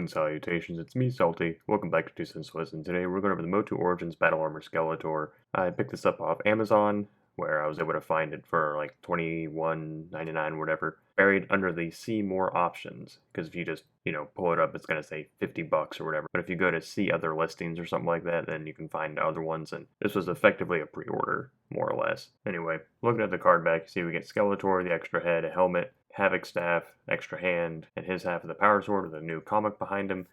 and salutations, it's me, Salty. Welcome back to 2 Cents Listen. Today we're going over the MOTU Origins Battle Armor Skeletor. I picked this up off Amazon, where I was able to find it for like $21.99 or whatever, buried under the See More options, because if you just, pull it up, it's going to say $50 or whatever. But if you go to see other listings or something like that, then you can find other ones, and this was effectively a pre-order, more or less. Anyway, looking at the card back, you see we get Skeletor, the extra head, a helmet, Havoc Staff, extra hand, and his half of the power sword with a new comic behind him.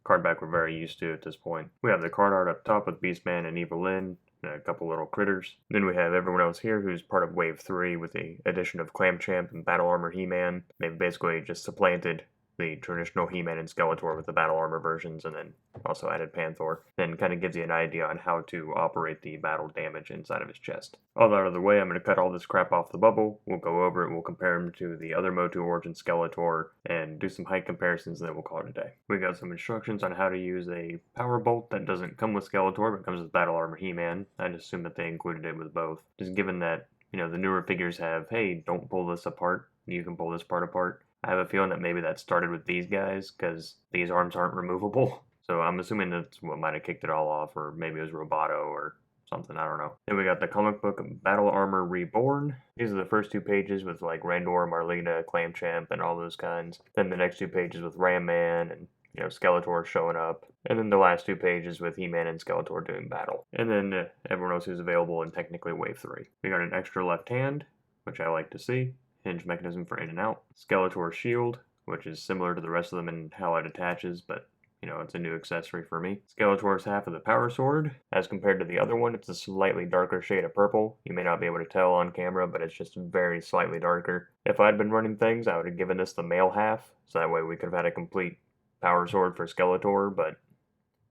Card back we're very used to at this point. We have the card art up top with Beastman and Evelyn, and a couple little critters. Then we have everyone else here who's part of Wave 3 with the addition of Clamchamp and Battle Armor He-Man. They've basically just supplanted the traditional He-Man and Skeletor with the Battle Armor versions, and then also added Panther. Then kind of gives you an idea on how to operate the battle damage inside of his chest. All that out of the way, I'm going to cut all this crap off the bubble. We'll go over it, we'll compare him to the other MOTU Origin Skeletor, and do some height comparisons, and then we'll call it a day. We got some instructions on how to use a power bolt that doesn't come with Skeletor, but comes with Battle Armor He-Man. I'd assume that they included it with both. Just given that, the newer figures have, hey, don't pull this apart, you can pull this part apart. I have a feeling that maybe that started with these guys, because these arms aren't removable. So I'm assuming that's what might have kicked it all off, or maybe it was Roboto or something, I don't know. Then we got the comic book Battle Armor Reborn. These are the first two pages with like Randor, Marlena, Clamchamp, and all those kinds. Then the next two pages with Ram Man and Skeletor showing up. And then the last two pages with He-Man and Skeletor doing battle. And then everyone else who's available in technically Wave 3. We got an extra left hand, which I like to see. Hinge mechanism for in and out. Skeletor Shield, which is similar to the rest of them in how it attaches, but it's a new accessory for me. Skeletor's half of the power sword. As compared to the other one, it's a slightly darker shade of purple. You may not be able to tell on camera, but it's just very slightly darker. If I'd been running things, I would have given this the male half, so that way we could have had a complete power sword for Skeletor, but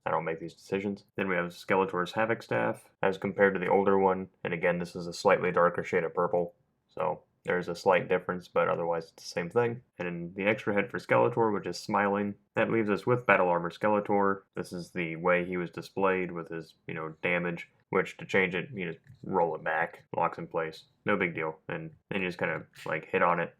I don't make these decisions. Then we have Skeletor's Havoc Staff, as compared to the older one, and again, this is a slightly darker shade of purple, so there's a slight difference, but otherwise it's the same thing. And then the extra head for Skeletor, which is smiling. That leaves us with Battle Armor Skeletor. This is the way he was displayed with his, damage, which to change it, you just roll it back, locks in place. No big deal. And then you just kind of like hit on it,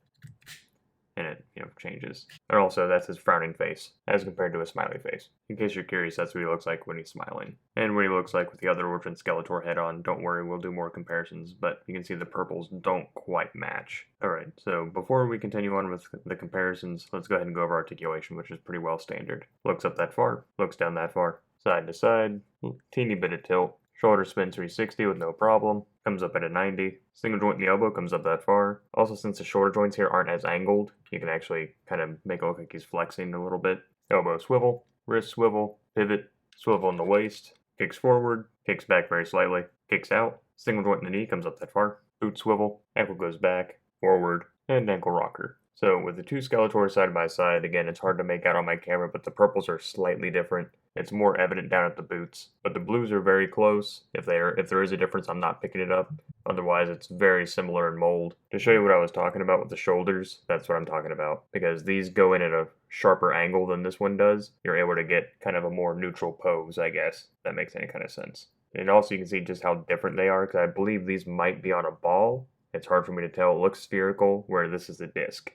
and it, changes. And also, that's his frowning face, as compared to a smiley face. In case you're curious, that's what he looks like when he's smiling. And what he looks like with the other Origin Skeletor head on, don't worry, we'll do more comparisons, but you can see the purples don't quite match. Alright, so before we continue on with the comparisons, let's go ahead and go over Articulation, which is pretty well standard. Looks up that far, looks down that far, side to side, teeny bit of tilt. Shoulder spin 360 with no problem. Comes up at a 90. Single joint in the elbow comes up that far. Also, since the shoulder joints here aren't as angled, you can actually kind of make it look like he's flexing a little bit. Elbow swivel, wrist swivel, pivot, swivel in the waist, kicks forward, kicks back very slightly, kicks out. Single joint in the knee comes up that far. Boot swivel, ankle goes back, forward, and ankle rocker. So with the two Skeletors side by side, again, it's hard to make out on my camera, but the purples are slightly different. It's more evident down at the boots, but the blues are very close. If there is a difference, I'm not picking it up. Otherwise, it's very similar in mold. To show you what I was talking about with the shoulders, that's what I'm talking about. Because these go in at a sharper angle than this one does, you're able to get kind of a more neutral pose, I guess. If that makes any kind of sense. And also you can see just how different they are, because I believe these might be on a ball. It's hard for me to tell. It looks spherical, where this is a disc.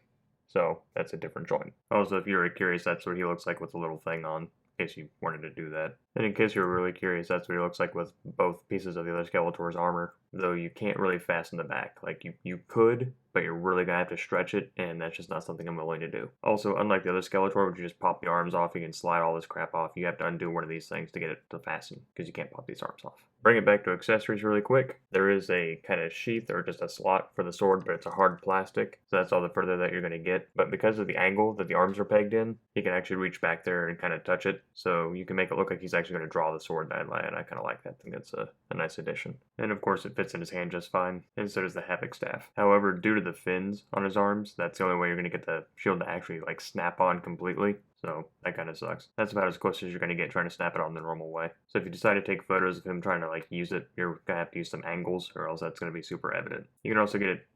So that's a different joint. Also, if you're curious, that's what he looks like with the little thing on, in case you wanted to do that. And in case you're really curious, that's what he looks like with both pieces of the other Skeletor's armor, though you can't really fasten the back. Like, you could, but you're really going to have to stretch it, and that's just not something I'm willing to do. Also, unlike the other Skeletor, which you just pop the arms off, you can slide all this crap off, you have to undo one of these things to get it to fasten, because you can't pop these arms off. Bring it back to accessories really quick. There is a kind of sheath or just a slot for the sword, but it's a hard plastic, so that's all the further that you're going to get. But because of the angle that the arms are pegged in, you can actually reach back there and kind of touch it, so you can make it look like he's actually going to draw the sword that way, and I kind of like that. I think that's a nice addition. And of course it fits in his hand just fine, and so does the Havoc Staff. However, due to the fins on his arms, that's the only way you're going to get the shield to actually like snap on completely. So that kind of sucks. That's about as close as you're going to get trying to snap it on the normal way. So if you decide to take photos of him trying to like use it, you're going to have to use some angles, or else that's going to be super evident. You can also get it,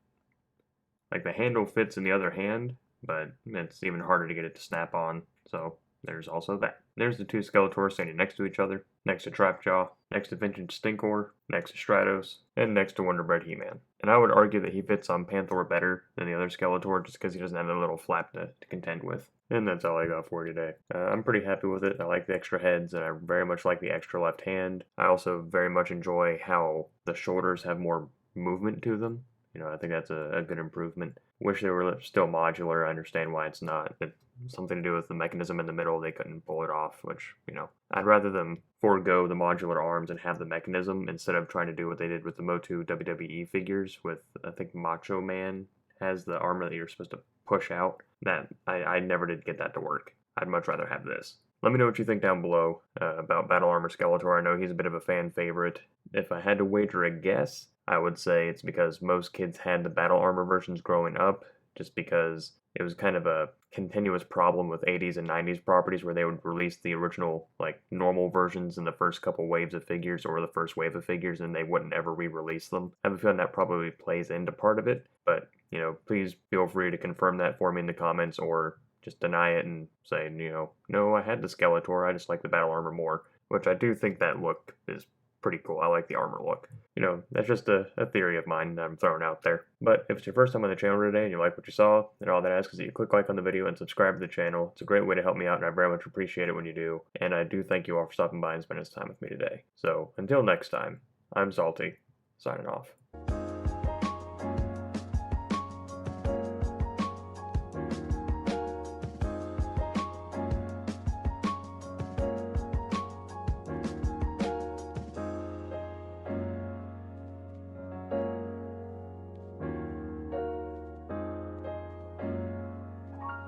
like the handle fits in the other hand, but it's even harder to get it to snap on. So there's also that. There's the two Skeletors standing next to each other, next to Trapjaw, next to Vintage Stinkor, next to Stratos, and next to Wonder Bread He-Man. And I would argue that he fits on Panther better than the other Skeletor just because he doesn't have a little flap to contend with. And that's all I got for you today. I'm pretty happy with it. I like the extra heads, and I very much like the extra left hand. I also very much enjoy how the shoulders have more movement to them. I think that's a good improvement. Wish they were still modular. I understand why it's not. It's something to do with the mechanism in the middle. They couldn't pull it off, which, I'd rather them forego the modular arms and have the mechanism instead of trying to do what they did with the MOTU WWE figures with, I think, Macho Man has the armor that you're supposed to push out. That I never did get that to work. I'd much rather have this. Let me know what you think down below about Battle Armor Skeletor. I know he's a bit of a fan favorite. If I had to wager a guess, I would say it's because most kids had the Battle Armor versions growing up, just because it was kind of a continuous problem with 80s and 90s properties where they would release the original, like, normal versions in the first couple waves of figures or the first wave of figures, and they wouldn't ever re-release them. I have a feeling that probably plays into part of it, but, please feel free to confirm that for me in the comments or just deny it and say, no, I had the Skeletor, I just like the Battle Armor more, which I do think that look is pretty cool. I like the armor look. That's just a theory of mine that I'm throwing out there. But if it's your first time on the channel today and you like what you saw, then all that asks is that you click like on the video and subscribe to the channel. It's a great way to help me out, and I very much appreciate it when you do. And I do thank you all for stopping by and spending this time with me today. So until next time, I'm Salty, signing off.